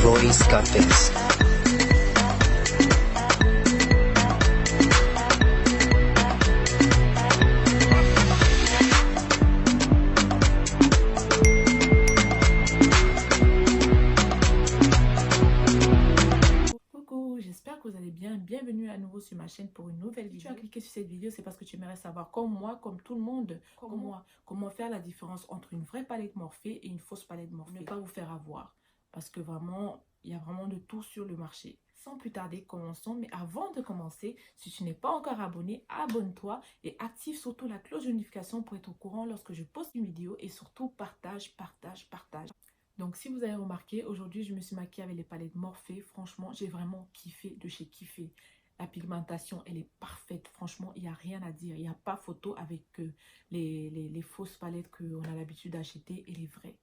Roy Scarface. Coucou, j'espère que vous allez bien. Bienvenue à nouveau sur ma chaîne pour une nouvelle vidéo. Si tu as cliqué sur cette vidéo, c'est parce que tu aimerais savoir, comme moi, comme tout le monde, comme moi, comment faire la différence entre une vraie palette Morphe et une fausse palette Morphe. Ne pas vous faire avoir, parce que vraiment, il y a vraiment de tout sur le marché. Sans plus tarder, commençons. Mais avant de commencer, si tu n'es pas encore abonné, abonne-toi et active surtout la cloche de notification pour être au courant lorsque je poste une vidéo. Et surtout, partage. Donc, si vous avez remarqué, aujourd'hui, je me suis maquillée avec les palettes Morphe. Franchement, j'ai vraiment kiffé de chez kiffé. La pigmentation, elle est parfaite. Franchement, il n'y a rien à dire. Il n'y a pas photo avec les fausses palettes qu'on a l'habitude d'acheter et les vraies.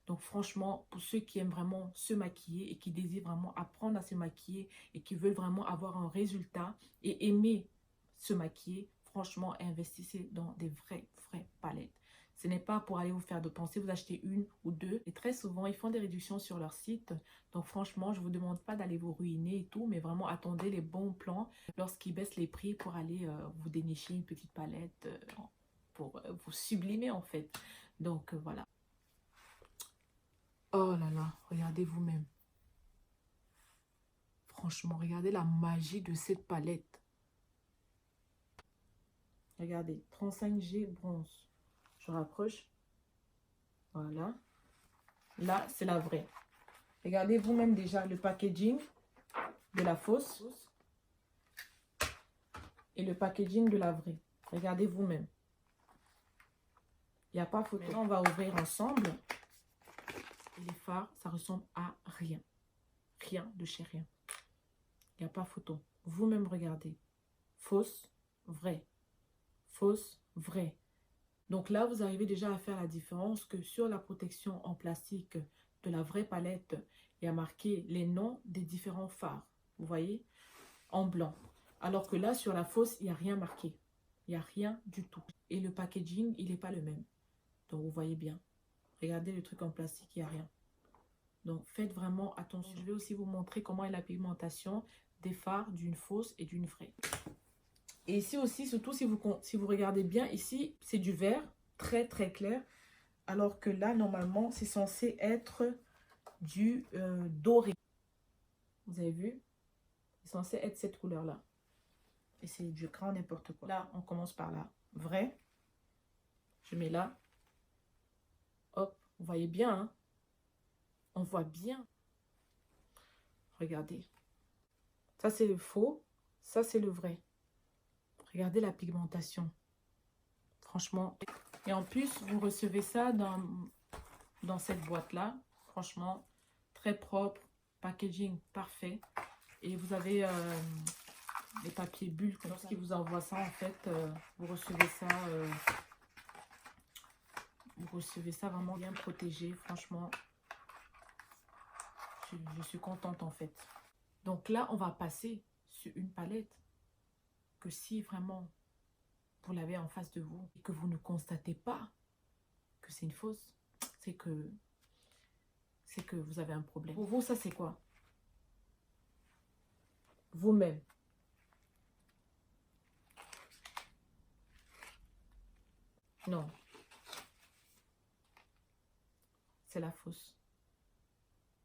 Donc, franchement, pour ceux qui aiment vraiment se maquiller et qui désirent vraiment apprendre à se maquiller et qui veulent vraiment avoir un résultat et aimer se maquiller, franchement, investissez dans des vraies palettes. Ce n'est pas pour aller vous faire de penser, vous achetez une ou deux. Et très souvent, ils font des réductions sur leur site. Donc franchement, je ne vous demande pas d'aller vous ruiner et tout, mais vraiment attendez les bons plans lorsqu'ils baissent les prix pour aller vous dénicher une petite palette pour vous sublimer en fait. Donc voilà. Oh là là, regardez vous-même. Franchement, regardez la magie de cette palette. Regardez, 35G bronze. Je rapproche. Voilà. Là, c'est la vraie. Regardez vous-même déjà le packaging de la fausse et le packaging de la vraie. Regardez vous-même. Il n'y a pas photo. Maintenant, on va ouvrir ensemble. Et les fards, ça ressemble à rien. Rien de chez rien. Il n'y a pas photo. Vous-même regardez. Fausse, vraie. Fausse, vraie. Donc là, vous arrivez déjà à faire la différence que sur la protection en plastique de la vraie palette, il y a marqué les noms des différents fards. Vous voyez? En blanc. Alors que là, sur la fausse, il n'y a rien marqué. Il n'y a rien du tout. Et le packaging, il n'est pas le même. Donc, vous voyez bien. Regardez le truc en plastique, il n'y a rien. Donc, faites vraiment attention. Je vais aussi vous montrer comment est la pigmentation des fards d'une fausse et d'une vraie. Et ici aussi, surtout si vous regardez bien, ici, c'est du vert, très clair. Alors que là, normalement, c'est censé être du doré. Vous avez vu? C'est censé être cette couleur-là. Et c'est du grand n'importe quoi. Là, on commence par là. Vrai. Je mets là. Hop, vous voyez bien, hein? On voit bien. Regardez. Ça, c'est le faux. Ça, c'est le vrai. Regardez la pigmentation. Franchement. Et en plus, vous recevez ça dans cette boîte-là. Franchement, très propre. Packaging parfait. Et vous avez les papiers bulles. Lorsqu'ils vous envoient ça, en fait, vous recevez ça. Vous recevez ça vraiment bien protégé. Franchement, je suis contente en fait. Donc là, on va passer sur une palette que si vraiment vous l'avez en face de vous et que vous ne constatez pas que c'est une fausse, c'est que vous avez un problème. Pour vous, ça c'est quoi? Vous-même. Non. C'est la fausse.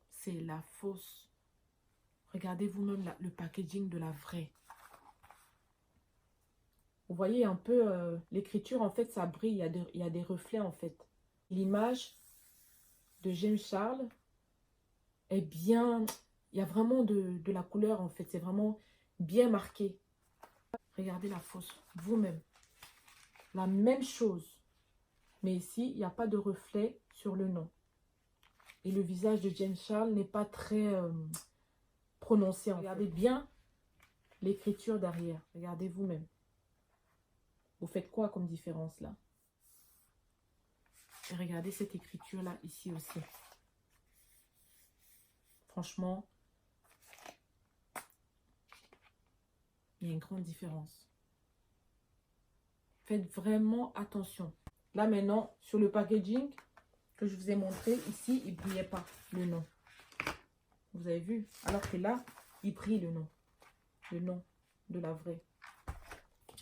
C'est la fausse. Regardez vous-même le packaging de la vraie. Vous voyez un peu l'écriture, en fait, ça brille. Il y a des reflets, en fait. L'image de James Charles est bien... Il y a vraiment de la couleur, en fait. C'est vraiment bien marqué. Regardez la fausse. Vous-même. La même chose. Mais ici, il n'y a pas de reflet sur le nom. Et le visage de James Charles n'est pas très prononcé. Regardez bien l'écriture derrière. Regardez vous-même. Vous faites quoi comme différence là? Et regardez cette écriture-là, ici aussi. Franchement, il y a une grande différence. Faites vraiment attention. Là maintenant, sur le packaging que je vous ai montré, ici, il ne brillait pas le nom. Vous avez vu? Alors que là, il brille le nom. Le nom de la vraie.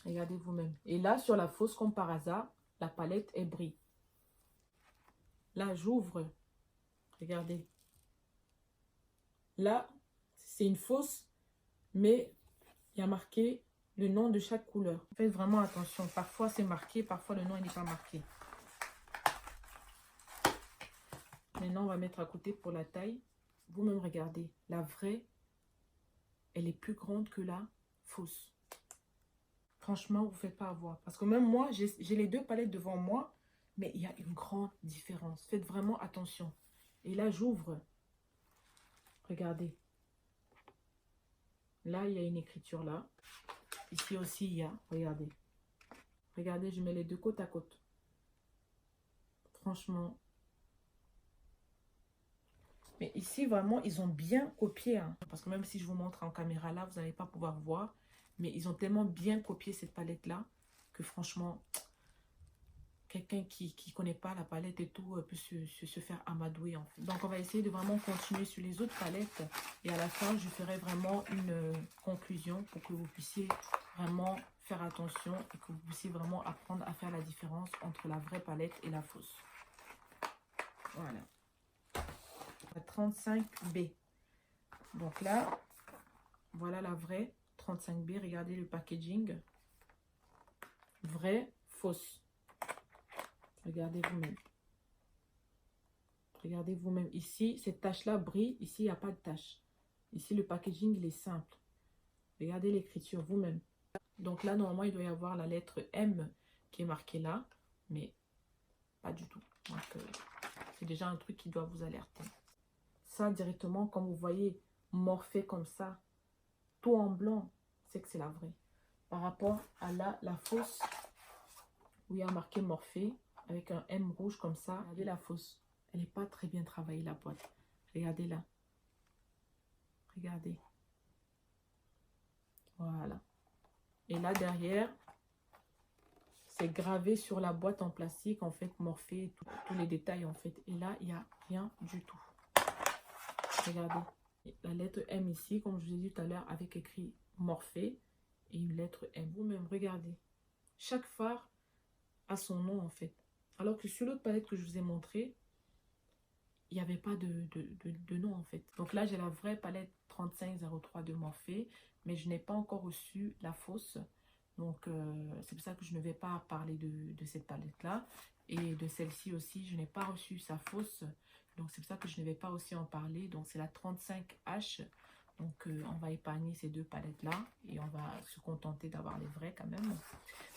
Regardez vous-même. Et là, sur la fausse, comme par hasard, la palette est brille. Là, j'ouvre. Regardez. Là, c'est une fausse, mais il y a marqué le nom de chaque couleur. Faites vraiment attention. Parfois, c'est marqué, parfois, le nom n'est pas marqué. Maintenant, on va mettre à côté pour la taille. Vous-même, regardez. La vraie, elle est plus grande que la fausse. Franchement, vous ne faites pas avoir. Parce que même moi, j'ai les deux palettes devant moi, mais il y a une grande différence. Faites vraiment attention. Et là, j'ouvre. Regardez. Là, il y a une écriture là. Ici aussi, il y a. Regardez. Regardez, je mets les deux côte à côte. Franchement. Mais ici, vraiment, ils ont bien copié. Hein. Parce que même si je vous montre en caméra là, vous n'allez pas pouvoir voir. Mais ils ont tellement bien copié cette palette-là que franchement, quelqu'un qui ne connaît pas la palette et tout peut se faire amadouer. En fait. Donc, on va essayer de vraiment continuer sur les autres palettes. Et à la fin, je ferai vraiment une conclusion pour que vous puissiez vraiment faire attention et que vous puissiez vraiment apprendre à faire la différence entre la vraie palette et la fausse. Voilà. La 35B. Donc là, voilà la vraie 35B. Regardez le packaging. Vraie, fausse. Regardez vous-même. Regardez vous-même. Ici, cette tache-là brille. Ici, il n'y a pas de tache. Ici, le packaging, il est simple. Regardez l'écriture vous-même. Donc là, normalement, il doit y avoir la lettre M qui est marquée là. Mais pas du tout. Donc, c'est déjà un truc qui doit vous alerter. Ça, directement, comme vous voyez, morphé comme ça, tout en blanc, c'est que c'est la vraie. Par rapport à la fausse, où il y a marqué morphé, avec un M rouge comme ça. Regardez la fausse. Elle n'est pas très bien travaillée, la boîte. Regardez là. Regardez. Voilà. Et là, derrière, c'est gravé sur la boîte en plastique, en fait, morphé, tous les détails, en fait. Et là, il n'y a rien du tout. Regardez. La lettre M ici, comme je vous ai dit tout à l'heure, avec écrit morphé et une lettre M. Vous-même, regardez. Chaque phare a son nom, en fait. Alors que sur l'autre palette que je vous ai montré, il n'y avait pas de nom, en fait. Donc là, j'ai la vraie palette 3503 de Morphée, mais je n'ai pas encore reçu la fausse. Donc, c'est pour ça que je ne vais pas parler de cette palette-là. Et de celle-ci aussi, je n'ai pas reçu sa fausse. Donc, c'est pour ça que je ne vais pas aussi en parler. Donc, c'est la 35H. Donc, on va épargner ces deux palettes-là. Et on va se contenter d'avoir les vraies quand même.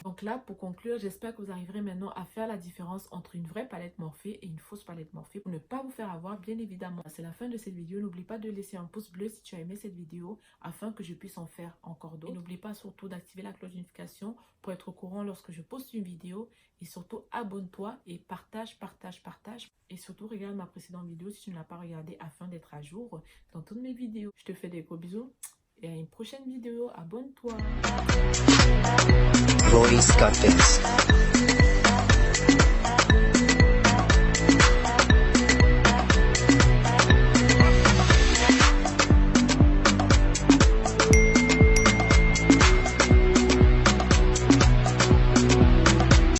Donc là, pour conclure, j'espère que vous arriverez maintenant à faire la différence entre une vraie palette Morphée et une fausse palette Morphée. Pour ne pas vous faire avoir, bien évidemment. C'est la fin de cette vidéo. N'oublie pas de laisser un pouce bleu si tu as aimé cette vidéo, afin que je puisse en faire encore d'autres. Et n'oublie pas surtout d'activer la cloche de notification pour être au courant lorsque je poste une vidéo. Et surtout, abonne-toi et partage. Et surtout, regarde ma précédente vidéo si tu ne l'as pas regardée, afin d'être à jour dans toutes mes vidéos. Je te fais des gros bisous et à une prochaine vidéo. Abonne-toi. Voice got this.